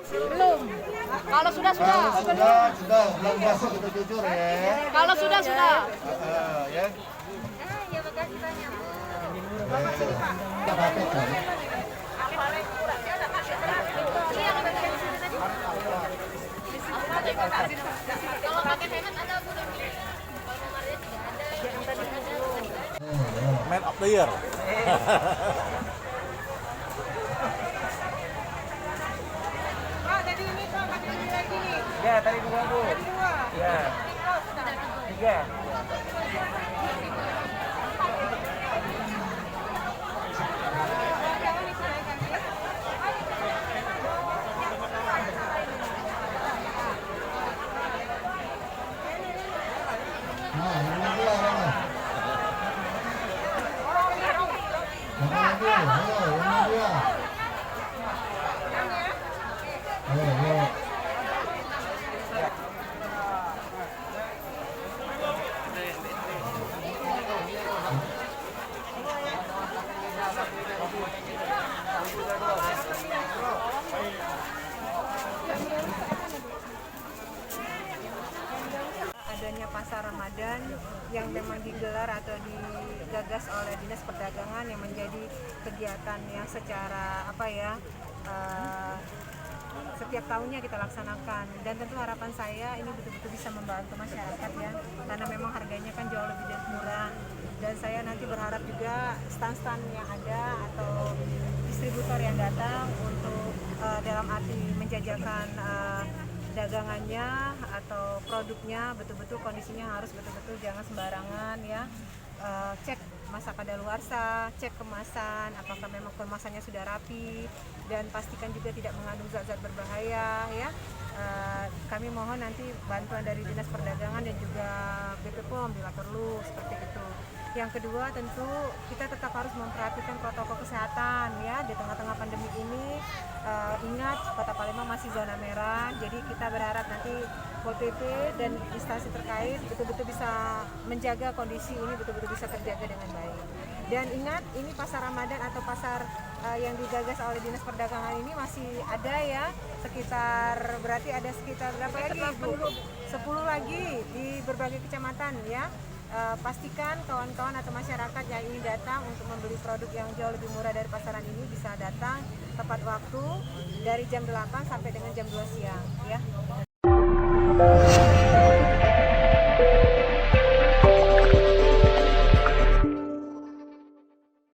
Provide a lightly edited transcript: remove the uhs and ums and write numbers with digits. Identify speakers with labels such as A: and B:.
A: Belum. Kalau sudah.
B: Sudah. Yang masuk itu jujur ya.
A: Kalau sudah.
B: Ya.
C: Ya makasih banyak. Kalau pakai hemat ada Bu. Kalau Maria tidak ada.
D: Man of the year.
C: Tadi ini Pak, pakai ini lagi nih.
E: Ya, tadi 2 Bu.
C: Tadi 2.
E: Ya, 3.
C: Jangan dinaikkan ya.
B: Nah, ini dia mana? Mana dia? Ayo, ini dia. Ayo.
C: Adanya pasar Ramadan yang memang digelar atau digagas oleh Dinas Perdagangan yang menjadi kegiatan yang secara setiap tahunnya kita laksanakan, dan tentu harapan saya ini betul-betul bisa membantu masyarakat ya, karena memang harganya kan jauh lebih murah, dan saya nanti berharap juga stand-stand yang ada atau distributor yang datang untuk dalam arti menjajakan dagangannya atau produknya betul-betul kondisinya harus betul-betul jangan sembarangan ya. Cek masa kadaluarsa, cek kemasan, apakah memang kemasannya sudah rapi, dan pastikan juga tidak mengandung zat-zat berbahaya ya. Kami mohon nanti bantuan dari Dinas Perdagangan dan juga BP POM bila perlu seperti itu. Yang kedua tentu kita tetap harus memperhatikan protokol kesehatan ya di tengah-tengah pandemi ini. Ingat Kota Palembang masih zona merah, jadi kita berharap nanti Pol PP dan instansi terkait betul-betul bisa menjaga kondisi ini betul-betul bisa terjaga dengan baik. Dan ingat ini pasar Ramadan atau pasar yang digagas oleh Dinas Perdagangan ini masih ada ya, berarti ada sekitar berapa lagi Bu? 10 lagi di berbagai kecamatan ya. Pastikan kawan-kawan atau masyarakat yang ingin datang untuk membeli produk yang jauh lebih murah dari pasaran ini bisa datang tepat waktu dari jam 8 sampai dengan jam 2 siang ya.